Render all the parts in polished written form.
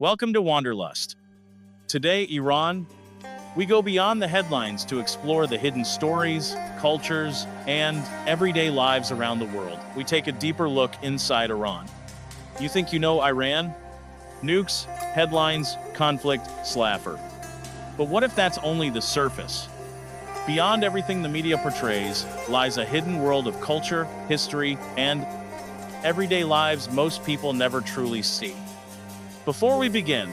Welcome to Wanderlust. Today, Iran, we go beyond the headlines to explore the hidden stories, cultures, and everyday lives around the world. We take a deeper look inside Iran. You think you know Iran? Nukes, headlines, conflict, slapper. But what if that's only the surface? Beyond everything the media portrays lies a hidden world of culture, history, and everyday lives most people never truly see. Before we begin,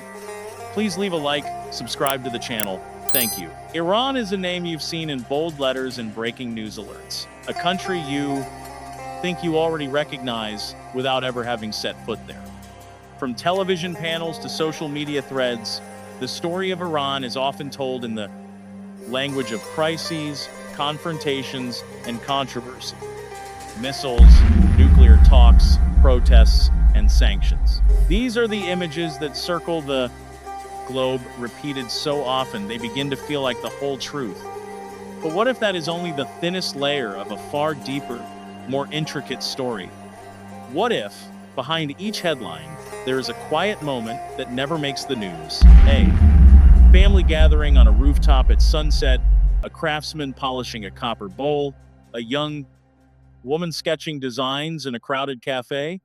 please leave a like, subscribe to the channel. Thank you. Iran is a name you've seen in bold letters and breaking news alerts. A country you think you already recognize without ever having set foot there. From television panels to social media threads, the story of Iran is often told in the language of crises, confrontations, and controversy. Missiles, nuclear talks, protests, and sanctions. These are the images that circle the globe, repeated so often they begin to feel like the whole truth. But what if that is only the thinnest layer of a far deeper, more intricate story? What if, behind each headline, there is a quiet moment that never makes the news? A family gathering on a rooftop at sunset, a craftsman polishing a copper bowl, a young woman sketching designs in a crowded cafe,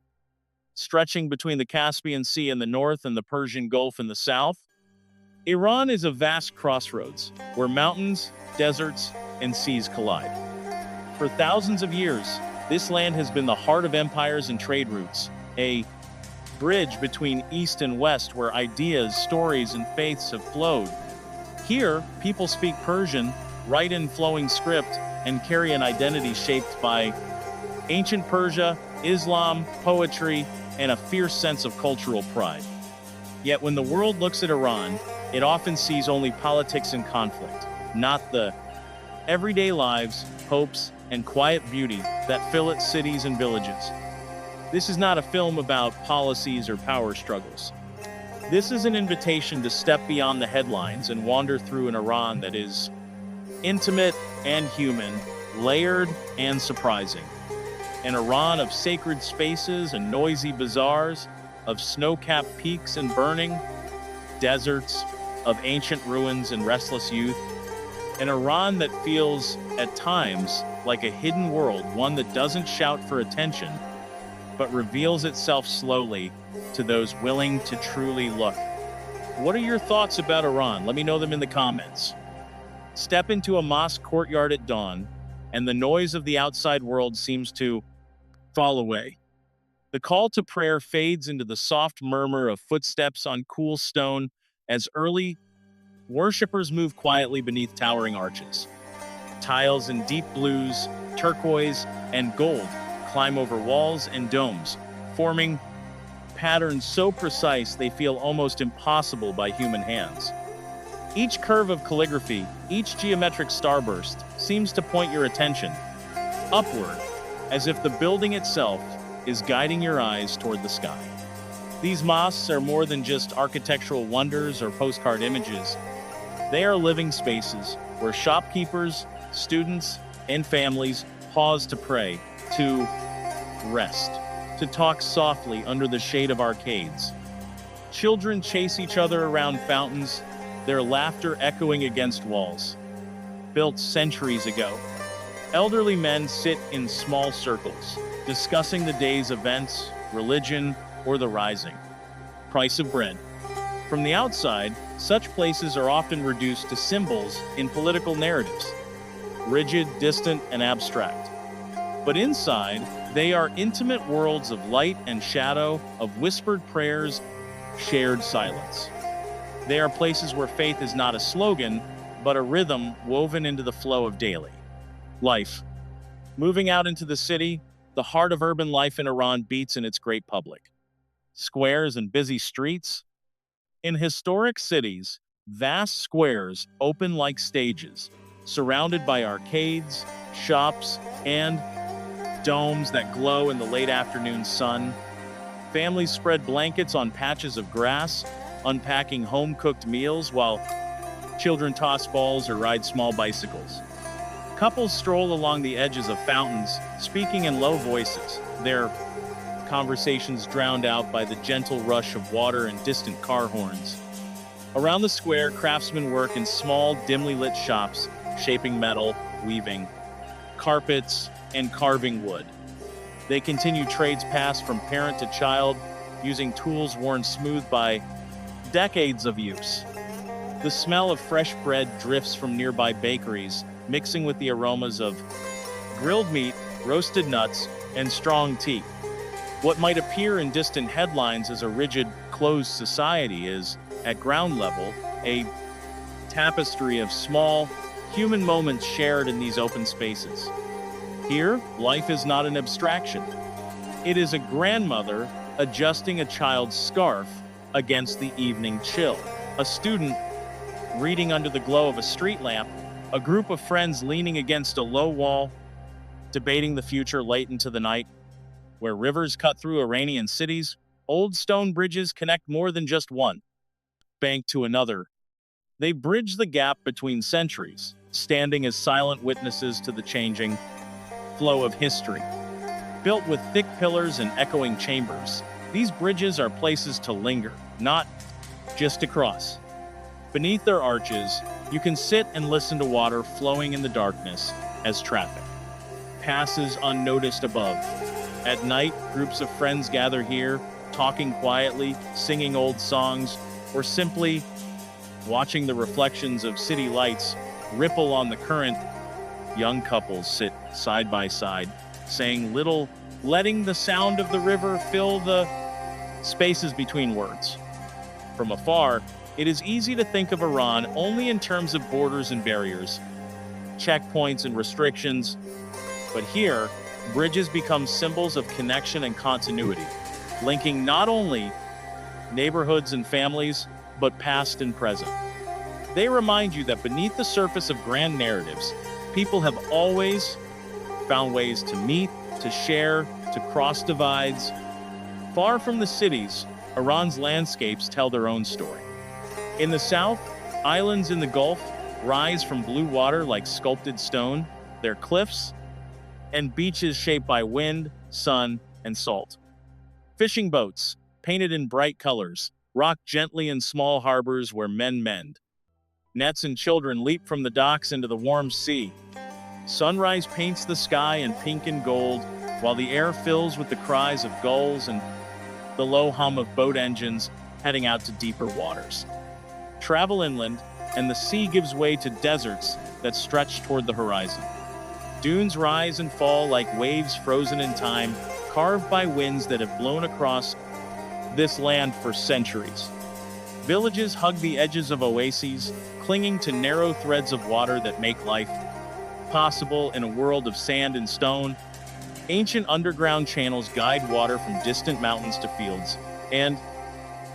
stretching between the Caspian Sea in the north and the Persian Gulf in the south. Iran is a vast crossroads where mountains, deserts, and seas collide. For thousands of years, this land has been the heart of empires and trade routes, a bridge between East and West where ideas, stories, and faiths have flowed. Here, people speak Persian, write in flowing script, and carry an identity shaped by ancient Persia, Islam, poetry, and a fierce sense of cultural pride. Yet when the world looks at Iran, it often sees only politics and conflict, not the everyday lives, hopes, and quiet beauty that fill its cities and villages. This is not a film about policies or power struggles. This is an invitation to step beyond the headlines and wander through an Iran that is intimate and human, layered and surprising. An Iran of sacred spaces and noisy bazaars, of snow-capped peaks and burning deserts, of ancient ruins and restless youth. An Iran that feels, at times, like a hidden world, one that doesn't shout for attention, but reveals itself slowly to those willing to truly look. What are your thoughts about Iran? Let me know them in the comments. Step into a mosque courtyard at dawn, and the noise of the outside world seems to fall away. The call to prayer fades into the soft murmur of footsteps on cool stone as early worshippers move quietly beneath towering arches. Tiles in deep blues, turquoise, and gold climb over walls and domes, forming patterns so precise they feel almost impossible by human hands. Each curve of calligraphy, each geometric starburst, seems to point your attention upward, as if the building itself is guiding your eyes toward the sky. These mosques are more than just architectural wonders or postcard images. They are living spaces where shopkeepers, students, and families pause to pray, to rest, to talk softly under the shade of arcades. Children chase each other around fountains, their laughter echoing against walls. Built centuries ago, elderly men sit in small circles, discussing the day's events, religion, or the rising price of bread. From the outside, such places are often reduced to symbols in political narratives, rigid, distant, and abstract. But inside, they are intimate worlds of light and shadow, of whispered prayers, shared silence. They are places where faith is not a slogan, but a rhythm woven into the flow of daily life. Moving out into the city, the heart of urban life in Iran beats in its great public. Squares and busy streets. In historic cities, vast squares open like stages, surrounded by arcades, shops, and domes that glow in the late afternoon sun. Families spread blankets on patches of grass, unpacking home-cooked meals while children toss balls or ride small bicycles. Couples stroll along the edges of fountains, speaking in low voices, their conversations drowned out by the gentle rush of water and distant car horns. Around the square, craftsmen work in small, dimly lit shops, shaping metal, weaving carpets, and carving wood. They continue trades passed from parent to child, using tools worn smooth by decades of use. The smell of fresh bread drifts from nearby bakeries, mixing with the aromas of grilled meat, roasted nuts, and strong tea. What might appear in distant headlines as a rigid, closed society is, at ground level, a tapestry of small, human moments shared in these open spaces. Here, life is not an abstraction. It is a grandmother adjusting a child's scarf against the evening chill, a student reading under the glow of a street lamp, a group of friends leaning against a low wall, debating the future late into the night. Where rivers cut through Iranian cities, old stone bridges connect more than just one bank to another. They bridge the gap between centuries, standing as silent witnesses to the changing flow of history. Built with thick pillars and echoing chambers, these bridges are places to linger, not just to cross. Beneath their arches, you can sit and listen to water flowing in the darkness as traffic passes unnoticed above. At night, groups of friends gather here, talking quietly, singing old songs, or simply watching the reflections of city lights ripple on the current. Young couples sit side by side, saying little, letting the sound of the river fill the spaces between words. From afar, it is easy to think of Iran only in terms of borders and barriers, checkpoints and restrictions, but here, bridges become symbols of connection and continuity, linking not only neighborhoods and families, but past and present. They remind you that beneath the surface of grand narratives, people have always found ways to meet, to share, to cross divides. Far from the cities, Iran's landscapes tell their own story. In the south, islands in the Gulf rise from blue water like sculpted stone, their cliffs and beaches shaped by wind, sun, and salt. Fishing boats, painted in bright colors, rock gently in small harbors where men mend. Nets and children leap from the docks into the warm sea. Sunrise paints the sky in pink and gold, while the air fills with the cries of gulls and the low hum of boat engines heading out to deeper waters. Travel inland, and the sea gives way to deserts that stretch toward the horizon. Dunes rise and fall like waves frozen in time, carved by winds that have blown across this land for centuries. Villages hug the edges of oases, clinging to narrow threads of water that make life possible in a world of sand and stone. Ancient underground channels guide water from distant mountains to fields and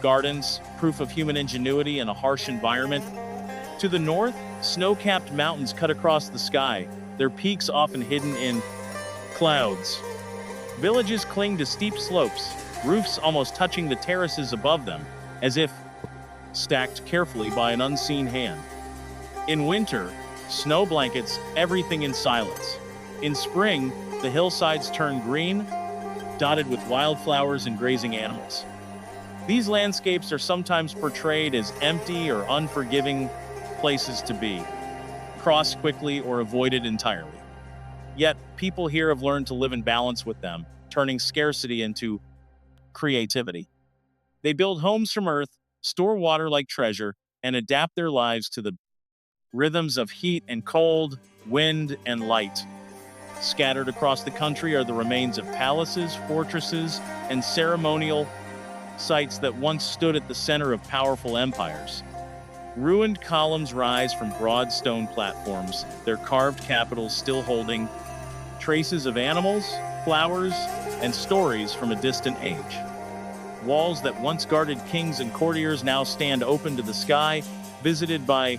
gardens, proof of human ingenuity in a harsh environment. To the north, snow-capped mountains cut across the sky, their peaks often hidden in clouds. Villages cling to steep slopes, roofs almost touching the terraces above them, as if stacked carefully by an unseen hand. In winter, snow blankets everything in silence. In spring, the hillsides turn green, dotted with wildflowers and grazing animals. These landscapes are sometimes portrayed as empty or unforgiving places to be, crossed quickly or avoided entirely. Yet, people here have learned to live in balance with them, turning scarcity into creativity. They build homes from earth, store water like treasure, and adapt their lives to the rhythms of heat and cold, wind and light. Scattered across the country are the remains of palaces, fortresses, and ceremonial sites that once stood at the center of powerful empires. Ruined columns rise from broad stone platforms, their carved capitals still holding traces of animals, flowers, and stories from a distant age. Walls that once guarded kings and courtiers now stand open to the sky, visited by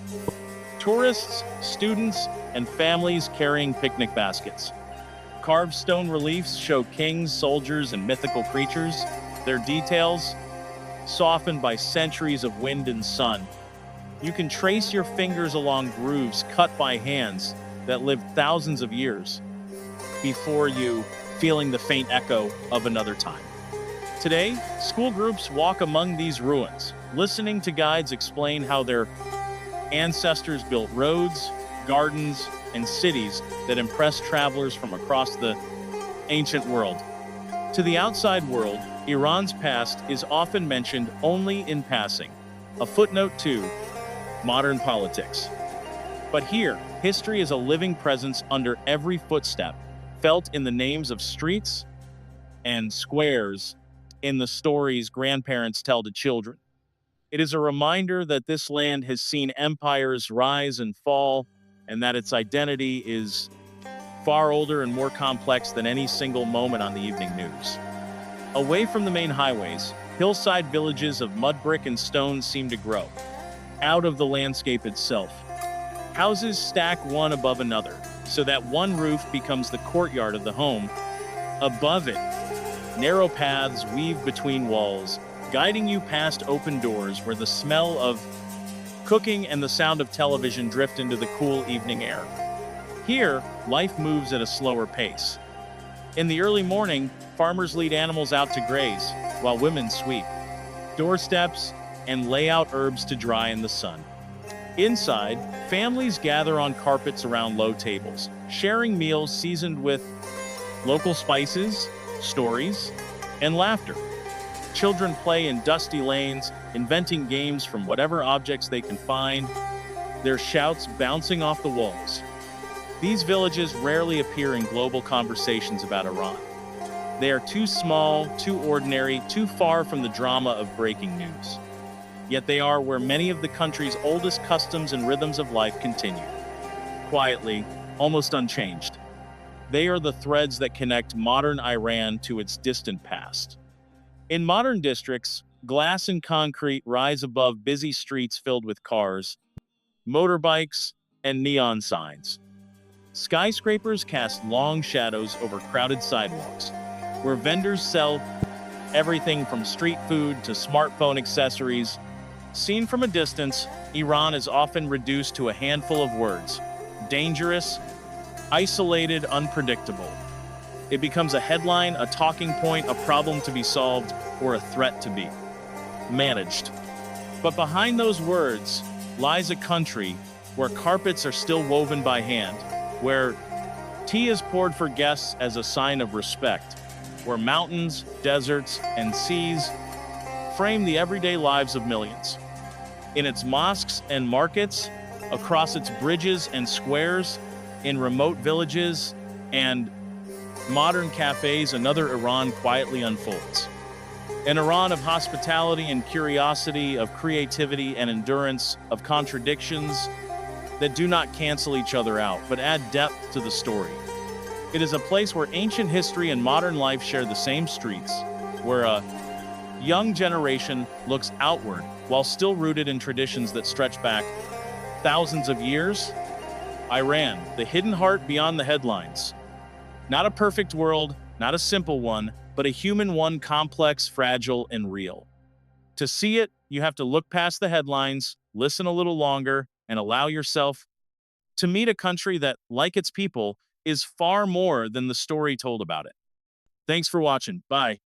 tourists, students, and families carrying picnic baskets. Carved stone reliefs show kings, soldiers, and mythical creatures, their details softened by centuries of wind and sun. You can trace your fingers along grooves cut by hands that lived thousands of years before you, feeling the faint echo of another time. Today, school groups walk among these ruins, listening to guides explain how their ancestors built roads, gardens, and cities that impressed travelers from across the ancient world. To the outside world, Iran's past is often mentioned only in passing, a footnote to modern politics. But here, history is a living presence under every footstep, felt in the names of streets and squares, in the stories grandparents tell to children. It is a reminder that this land has seen empires rise and fall, and that its identity is far older and more complex than any single moment on the evening news. Away from the main highways, hillside villages of mud brick and stone seem to grow out of the landscape itself. Houses stack one above another, so that one roof becomes the courtyard of the home. Above it, narrow paths weave between walls, guiding you past open doors where the smell of cooking and the sound of television drift into the cool evening air. Here, life moves at a slower pace. In the early morning, farmers lead animals out to graze, while women sweep doorsteps and lay out herbs to dry in the sun. Inside, families gather on carpets around low tables, sharing meals seasoned with local spices, stories, and laughter. Children play in dusty lanes, inventing games from whatever objects they can find, their shouts bouncing off the walls. These villages rarely appear in global conversations about Iran. They are too small, too ordinary, too far from the drama of breaking news. Yet they are where many of the country's oldest customs and rhythms of life continue. Quietly, almost unchanged. They are the threads that connect modern Iran to its distant past. In modern districts, glass and concrete rise above busy streets filled with cars, motorbikes, and neon signs. Skyscrapers cast long shadows over crowded sidewalks, where vendors sell everything from street food to smartphone accessories. Seen from a distance, Iran is often reduced to a handful of words: dangerous, isolated, unpredictable. It becomes a headline, a talking point, a problem to be solved, or a threat to be managed. But behind those words lies a country where carpets are still woven by hand, where tea is poured for guests as a sign of respect, where mountains, deserts, and seas frame the everyday lives of millions. In its mosques and markets, across its bridges and squares, in remote villages, and modern cafes, another Iran quietly unfolds. An Iran of hospitality and curiosity, of creativity and endurance, of contradictions that do not cancel each other out, but add depth to the story. It is a place where ancient history and modern life share the same streets, where a young generation looks outward while still rooted in traditions that stretch back thousands of years. Iran, the hidden heart beyond the headlines. Not a perfect world, not a simple one, but a human one, complex, fragile, and real. To see it, you have to look past the headlines, listen a little longer, and allow yourself to meet a country that, like its people, is far more than the story told about it. Thanks for watching. Bye.